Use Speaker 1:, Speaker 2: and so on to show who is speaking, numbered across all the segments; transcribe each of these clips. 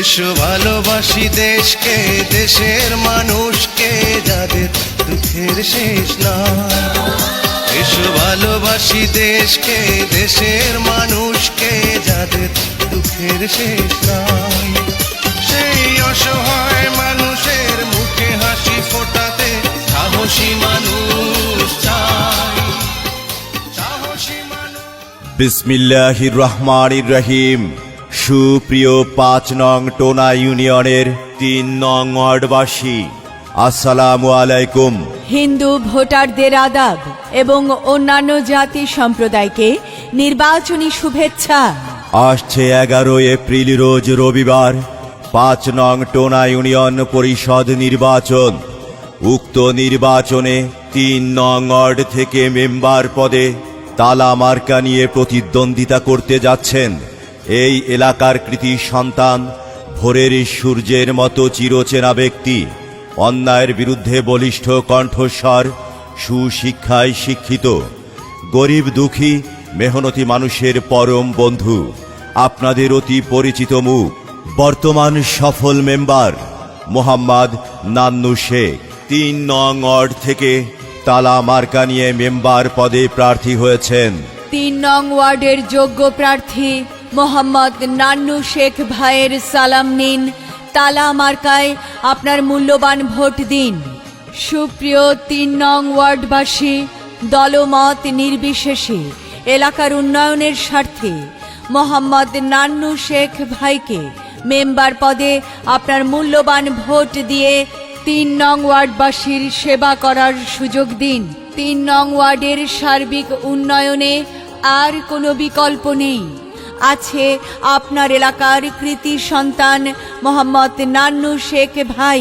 Speaker 1: এসো ভালোবাসি দেশকে, দেশের মানুষকে, যাদের দুঃখের শেষ নাই। এসো ভালোবাসি দেশকে, দেশের মানুষকে, যাদের দুঃখের শেষ নাই। সেই অসহায় মানুষের মুখে হাসি ফোটাতে সাহসী মানুষ চাই, সাহসী মানুষ।
Speaker 2: বিসমিল্লাহির রহমানির রহিম। সুপ্রিয় ৫ নং টোনা ইউনিয়নের ৩ নং ওয়ার্ডবাসী, আসসালামু আলাইকুম।
Speaker 3: হিন্দু ভোটারদের আদাব এবং অন্যান্য জাতি সম্প্রদায়কে নির্বাচনী শুভেচ্ছা।
Speaker 2: আসছে ১১ এপ্রিল রোজ রবিবার ৫ নং টোনা ইউনিয়ন পরিষদ নির্বাচন। উক্ত নির্বাচনে ৩ নং ওয়ার্ড থেকে মেম্বার পদে তালা মার্কা নিয়ে প্রতিদ্বন্দ্বিতা করতে যাচ্ছেন এই এলাকার কৃতি সন্তান, ভোরের সূর্যের মতো চিরচেনা ব্যক্তি, অন্যায়ের বিরুদ্ধে বলিষ্ঠ কণ্ঠস্বর, সুশিক্ষায় শিক্ষিত, গরিব দুঃখী মেহনতি মানুষের পরম বন্ধু, আপনাদের অতি পরিচিত মুখ, বর্তমান সফল মেম্বার মোহাম্মদ নান্নু শেখ ৩ নং ওয়ার্ড থেকে তালা মার্কা নিয়ে মেম্বার পদে প্রার্থী হয়েছেন।
Speaker 3: ৩ নং ওয়ার্ডের যোগ্য প্রার্থী মোহাম্মদ নান্নু শেখ ভাইয়ের সালাম নিন, তালা মার্কায় আপনার মূল্যবান ভোট দিন। সুপ্রিয় ৩ নং ওয়ার্ডবাসী, দলমত নির্বিশেষে এলাকার উন্নয়নের স্বার্থে মোহাম্মদ নান্নু শেখ ভাইকে মেম্বার পদে আপনার মূল্যবান ভোট দিয়ে ৩ নং ওয়ার্ডবাসীর সেবা করার সুযোগ দিন। ৩ নং ওয়ার্ডের সার্বিক উন্নয়নে আর কোনো বিকল্প নেই। আছে আপনার এলাকার কৃতি সন্তান মোহাম্মদ নান্নু শেখ ভাই।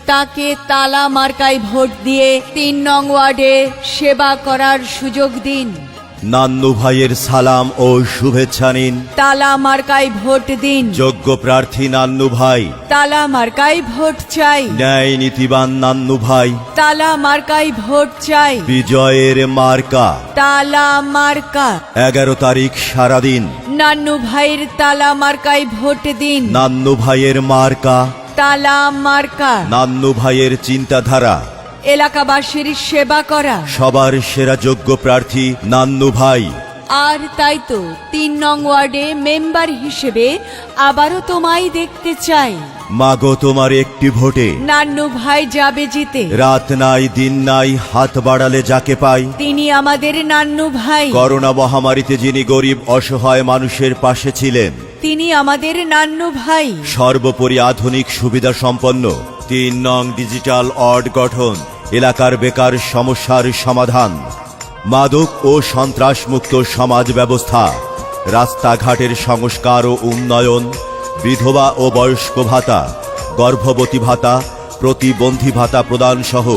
Speaker 3: তাকে তালা মার্কায় ভোট দিয়ে ৩ নং ওয়ার্ডে সেবা করার সুযোগ দিন।
Speaker 2: নান্নু ভাইয়ের সালাম ও শুভেচ্ছা নিন,
Speaker 3: তালা মার্কায় ভোট দিন।
Speaker 2: যোগ্য প্রার্থী নান্নু ভাই,
Speaker 3: তালা মার্কায় ভোট চাই।
Speaker 2: ন্যায় নীতিবান নান্নু ভাই,
Speaker 3: তালা মার্কায় ভোট চাই।
Speaker 2: বিজয়ের মার্কা
Speaker 3: তালা মার্কা।
Speaker 2: ১১ তারিখ সারাদিন
Speaker 3: নান্নু ভাইয়ের তালা মার্কায় ভোট দিন।
Speaker 2: নান্নু ভাইয়ের মার্কা,
Speaker 3: তালা মার্কা।
Speaker 2: নান্নু ভাইয়ের চিন্তাধারা,
Speaker 3: এলাকাবাসীর সেবা করা।
Speaker 2: সবার সেরা যোগ্য প্রার্থী নান্নু ভাই।
Speaker 3: আর তাই তো ৩ নং ওয়ার্ডে মেম্বার হিসেবে আবারও তোমায় দেখতে চাই।
Speaker 2: মাগো তোমার একটি ভোটে
Speaker 3: নান্নু ভাই যাবে জিতে।
Speaker 2: রাত নাই দিন নাই হাত বাড়ালে যাকে পাই,
Speaker 3: তিনি আমাদের নান্নু ভাই।
Speaker 2: করোনা মহামারীতে যিনি গরিব অসহায় মানুষের পাশে ছিলেন,
Speaker 3: তিনি আমাদের নান্নু ভাই।
Speaker 2: সর্বোপরি আধুনিক সুবিধা সম্পন্ন ৩ নং ডিজিটাল ওয়ার্ড গঠন, এলাকার বেকার সমস্যার সমাধান, মাদক ও সন্ত্রাসমুক্ত সমাজ ব্যবস্থা, রাস্তাঘাটের সংস্কার ও উন্নয়ন, বিধবা ও বয়স্ক ভাতা, গর্ভবতী ভাতা, প্রতিবন্ধী ভাতা প্রদান সহ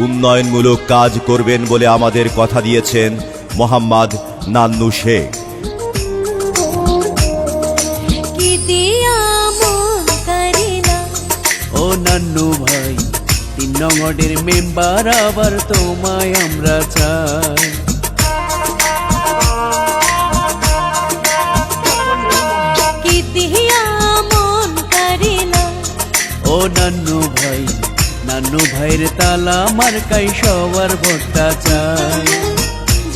Speaker 2: উন্নয়নমূলক কাজ করবেন বলে আমাদের কথা দিয়েছেন মোহাম্মদ নান্নু শেখ।
Speaker 4: ও নান্নু ভাই, ৩ নং ওয়ার্ডের মেম্বার, আবার তোমায় আমরা চাই। ও নান্নু ভাই, নান্নু ভাইয়ের তালা মার্কাই সবার ভোটটা চাই।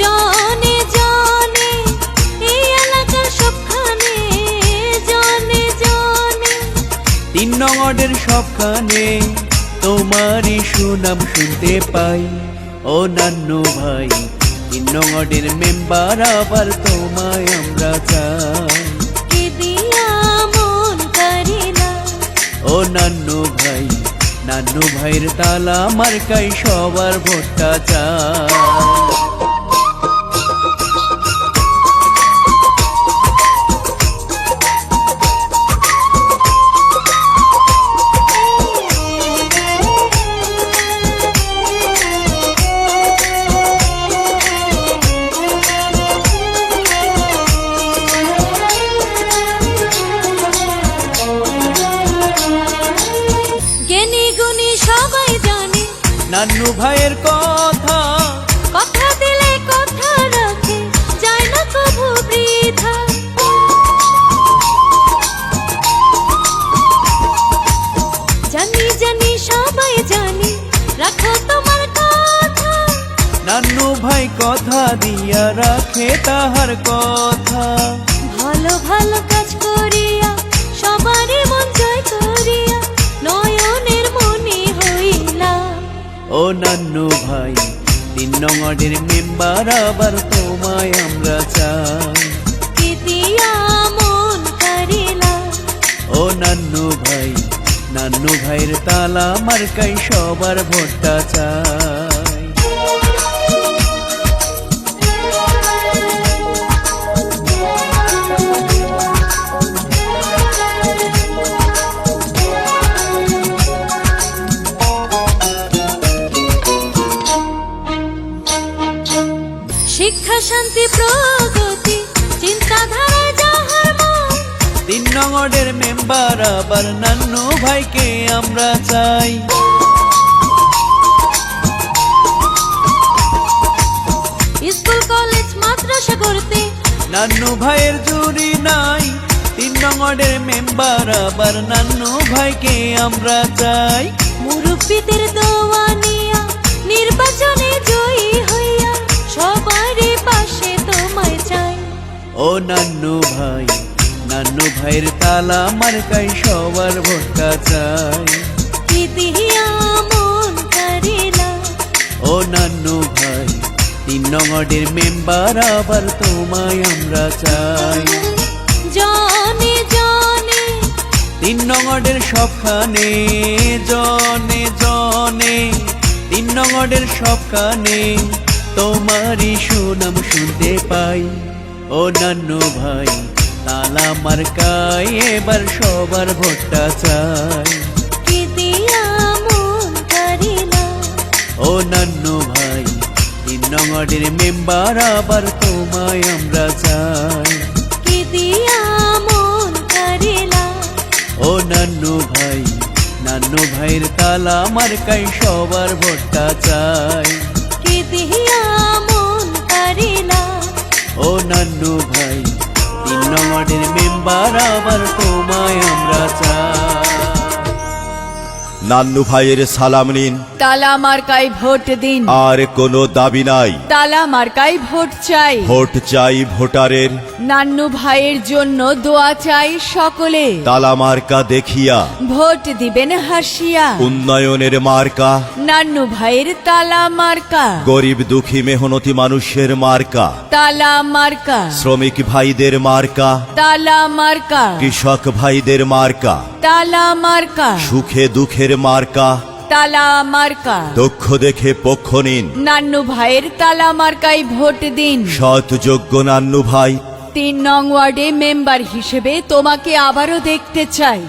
Speaker 5: জানে জানে এই এলাকার সবখানে, জানে জানে
Speaker 4: ৩ নং ওয়ার্ডের সবখানে তোমারই সুনাম শুনতে পাই। ও নান্নু ভাই, ৩ নং ওয়ার্ডের মেম্বার, আবার তোমায় আমরা চাই।
Speaker 5: কি দিয়া মন করিলা।
Speaker 4: ও নান্নু ভাই, নান্নু ভাইয়ের তালা মার্কাই সবার ভোটটা চাই। নান্নু ভাইয়ের কথা,
Speaker 5: কথা দিলে কথা রাখে, যায় না কভু বৃথা।
Speaker 4: শ্রদ্ধা দিয়া রাখে তাহার কথা।
Speaker 5: ভালো ভালো কাজ করিয়া সবারই মন জয় করিয়া নয়নের মনে হইলাম।
Speaker 4: ও নান্নু ভাই 3 নং ওয়ার্ডের মেম্বার, আবার তোমায় আমরা চাই।
Speaker 5: কি দিয়া মন কারিলাম।
Speaker 4: ও নান্নু ভাইয়ের তালা মার্কাই সবার ভোটটা চাই।
Speaker 5: শিক্ষা শান্তি প্রগতি চিন্তাধারায় যাহার মন।
Speaker 4: 3 নং ওয়ার্ডের মেম্বার, আবার নান্নু ভাইকে আমরা চাই।
Speaker 5: স্কুল কলেজ মাদ্রাসা করতে
Speaker 4: নান্নু ভাইয়ের জুরি নাই। 3 নং ওয়ার্ডের মেম্বার, আবার নান্নু ভাইকে আমরা চাই।
Speaker 5: মুরব্বীদের দোয়া নিয়া নির্বাচনে জয়ী হইয়া সবারই পাশে তোমায় চাই।
Speaker 4: ও নান্নু ভাইয়ের তালা মার্কাই সবার ভোটটা চাই।
Speaker 5: কি দিয়া মন কারিলাম।
Speaker 4: ও নান্নু ভাই 3 নং ওয়ার্ডের মেম্বার, আবার তোমায় আমরা চাই।
Speaker 5: জনে জনে
Speaker 4: 3 নং ওয়ার্ডের সবখানে, জনে 3 নং ওয়ার্ডের সবখানে তোমারই সুনাম শুনতে পাই। ও নান্নু ভাই তালা মার্কাই এবার সবার ভোটটা চাই।
Speaker 5: কি দিয়া মন কারিলাম।
Speaker 4: ও নান্নু ভাই 3 নং ওয়ার্ডের মেম্বার, আবার তোমায় আমরা চাই।
Speaker 5: কি দিয়া মন কারিলাম।
Speaker 4: ও নান্নু ভাইয়ের তালা মার্কাই সবার ভোটটা চাই।
Speaker 5: কি দিয়া মন কারিলাম।
Speaker 4: ও নান্নু ভাই 3 নং ওয়ার্ডের মেম্বার, আবার তোমায় আমরা চাই।
Speaker 2: নান্নু ভাইয়ের সালাম নিন,
Speaker 3: তালা মার্কায় ভোট দিন।
Speaker 2: আর কোনো দাবি নাই,
Speaker 3: তালা মার্কায় ভোট চাই।
Speaker 2: ভোট চাই ভোটারের,
Speaker 3: নান্নু ভাইয়ের জন্য দোয়া চাই সকলে।
Speaker 2: তালা মার্কা দেখিয়া
Speaker 3: ভোট দিবেন হাসিয়া।
Speaker 2: উন্নয়নের মার্কা,
Speaker 3: নান্নু ভাইয়ের তালা মার্কা।
Speaker 2: গরিব দুঃখী মেহনতি মানুষের মার্কা,
Speaker 3: তালা মার্কা।
Speaker 2: শ্রমিক ভাইদের মার্কা,
Speaker 3: তালা মার্কা।
Speaker 2: কৃষক ভাইদের মার্কা,
Speaker 3: তালা মার্কা।
Speaker 2: সুখে দুঃখের মার্কা,
Speaker 3: তালা মার্কা।
Speaker 2: দক্ষ দেখে পক্ষ নিন,
Speaker 3: নান্নু ভাইয়ের তালা মার্কায় ভোট দিন।
Speaker 2: সৎ যোগ্য নান্নু ভাই
Speaker 3: 3 নং ওয়ার্ডে মেম্বার হিসেবে তোমাকে আবারও দেখতে চাই।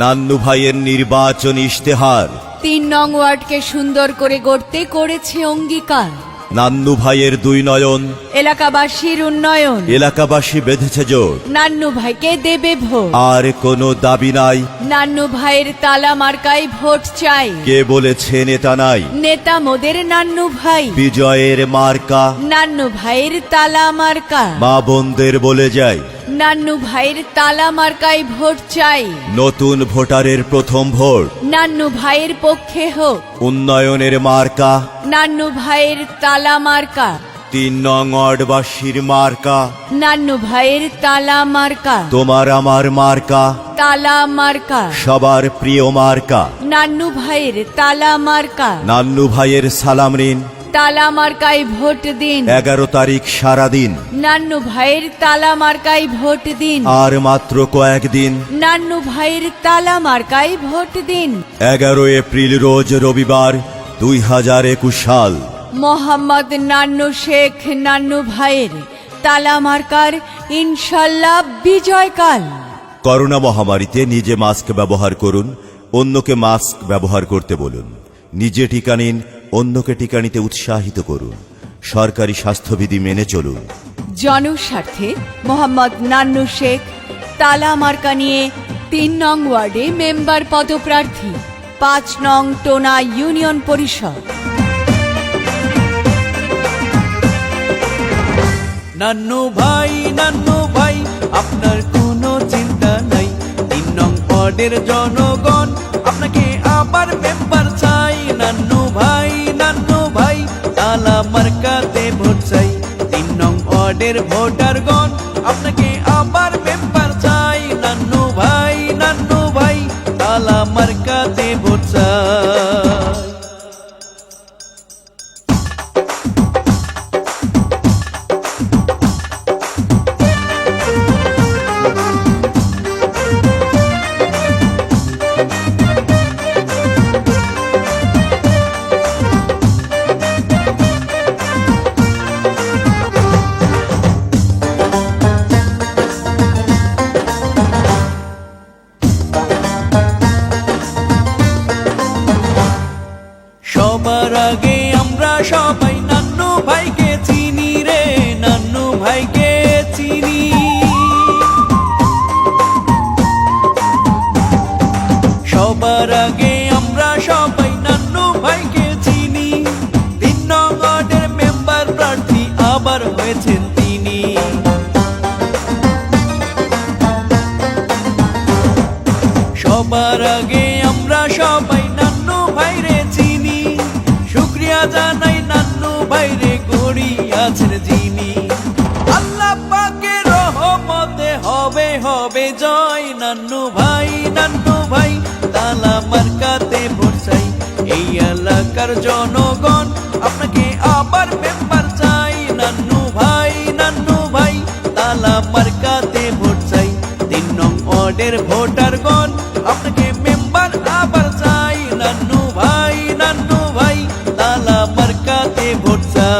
Speaker 2: নান্নু ভাইয়ের নির্বাচন ইশতেহার,
Speaker 3: 3 নং ওয়ার্ডকে সুন্দর করে গড়তে করেছে অঙ্গীকার।
Speaker 2: নান্নু ভাইয়ের 2 নয়ন,
Speaker 3: এলাকাবাসীর উন্নয়ন।
Speaker 2: এলাকাবাসী বেঁধেছে জোট,
Speaker 3: নান্নু ভাইকে দেবে ভোট।
Speaker 2: আর কোনো দাবি নাই।
Speaker 3: নান্নু ভাইয়ের তালা মার্কায় ভোট চাই।
Speaker 2: কে বলেছে নেতা নাই,
Speaker 3: নেতা মোদের নান্নু ভাই।
Speaker 2: বিজয়ের মার্কা
Speaker 3: নান্নু ভাইয়ের তালা মার্কা।
Speaker 2: মা বোনদের বলে যায়,
Speaker 3: নান্নু ভাইয়ের তালা মার্কায় ভোট চাই।
Speaker 2: নতুন ভোটারের প্রথম ভোট
Speaker 3: নান্নু ভাইয়ের পক্ষে হোক।
Speaker 2: উন্নয়নের মার্কা,
Speaker 3: নান্নু ভাইয়ের তালা মার্কা।
Speaker 2: 3 নং ওয়ার্ডবাসীর মার্কা,
Speaker 3: নান্নু ভাইয়ের তালা মার্কা।
Speaker 2: তোমার আমার মার্কা,
Speaker 3: তালা মার্কা।
Speaker 2: সবার প্রিয় মার্কা।
Speaker 3: নান্নু ভাইয়ের তালা মার্কা।
Speaker 2: নান্নু ভাইয়ের সালাম নিন,
Speaker 3: তালা মার্কায় ভোট দিন।
Speaker 2: 11 তারিখ সারাদিন,
Speaker 3: নান্নু ভাইয়ের তালা মার্কায় ভোট দিন।
Speaker 2: আর মাত্র কয়েকদিন।
Speaker 3: নান্নু ভাইয়ের তালা মার্কায় ভোট দিন।
Speaker 2: 11 এপ্রিল রোজ রবিবার 2021 সাল।
Speaker 3: মোহাম্মদ নান্নু শেখ নান্নু ভাইয়ের তালা মার্কার ইনশাল্লাহ বিজয়কাল।
Speaker 2: করোনা মহামারীতে নিজে মাস্ক ব্যবহার করুন, অন্যকে মাস্ক ব্যবহার করতে বলুন। নিজে টিকা নিন, অন্যকে টিকা নিতে উৎসাহিত করুন। সরকারি স্বাস্থ্যবিধি মেনে চলুন।
Speaker 3: জনস্বার্থে মোহাম্মদ নান্নু শেখ তালা মার্কা নিয়ে 3 নং ওয়ার্ডে মেম্বার পদপ্রার্থী, 5 নং টোনা ইউনিয়ন পরিষদ।
Speaker 4: নান্নু ভাই আপনার কোনো চিন্তা নাই। 3 নং ওয়ার্ডের জনগণ আপনাকে আবার মেম্বার চাই। নান্নু ভাই তালা মার্কাতে ভোট চাই। ওয়ার্ডের ভোটারগণ আপনাকে আবার মেম্বার চাই। নান্নু ভাই তালা মার্কাতে ভোট চাই। সবার আগে আমরা সবাই নান্নু ভাইকে চিনি রে, নান্নু ভাইকে চিনি। সবার আগে আমরা সবাই নান্নু ভাইকে চিনি। 3 নং ওয়ার্ডের মেম্বার প্রার্থী আবার হয়েছেন তিনি। সবার আগে আমরা সবাই নান্নু ভাইরে চিনি। শুকরিয়া জানাই নান্নু ভাইরে গড়িয়াছেন যিনি। আল্লাহ পাকের রহমতে হবে হবে জয়। নান্নু ভাই তালা মার্কাতে ভোট চাই। এই এলাকার জনগণ আপনাকে আবার মেম্বার চাই। নান্নু ভাই তালা মার্কাতে ভোট চাই। 3 নং ওয়ার্ডের ভোটারগণ আপনাকে মেম্বার আবার চাই। নান্নু ভাই তালা মার্কাতে ভোট চাই।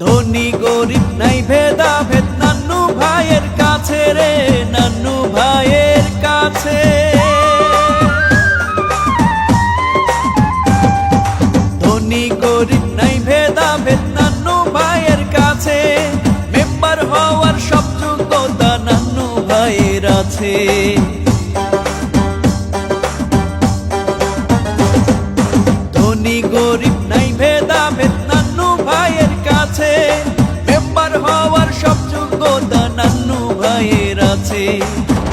Speaker 4: ধনী গরিব নাই ভেদাভেদ নান্নু ভাইয়ের কাছে রে, নান্নু ভাইয়ের কাছে। ধনী গরিব নাই ভেদাভেদ নান্নু ভাইয়ের কাছে। মেম্বার হওয়ার সব যোগ্যতা নান্নু ভাইয়ের আছে। ধনী গরিব নাই ভেদাভেদ নান্নু ভাইয়ের কাছে। মেম্বার হওয়ার সব যোগ্যতা নান্নু ভাইয়ের আছে।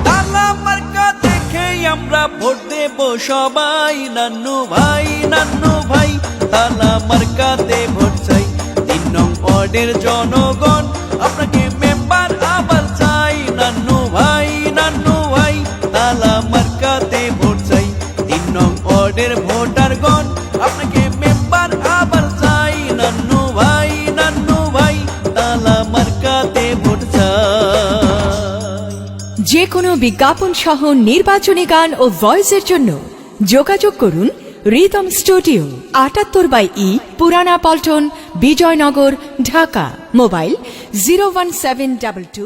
Speaker 4: তালা মার্কা দেখেই আমরা ভোট দেব সবাই। নান্নু ভাই তালা মার্কাতে ভোট চাই। 3 নং ওয়ার্ডের জনগণ আপনাকে মেম্বার আবার চাই। নান্নু ভাই তালা মার্কাতে ভোট চাই। 3 নং ওয়ার্ডের ভোটারগণ আপনাকে মেম্বার আবার চাই। নান্নু ভাই তালা মার্কাতে ভোট চাই।
Speaker 3: যে কোনো বিজ্ঞাপন সহ নির্বাচনী গান ও ভয়েসের জন্য যোগাযোগ করুন রিদম স্টুডিও, 78/E, পুরানা পল্টন, বিজয়নগর, ঢাকা। মোবাইল 01722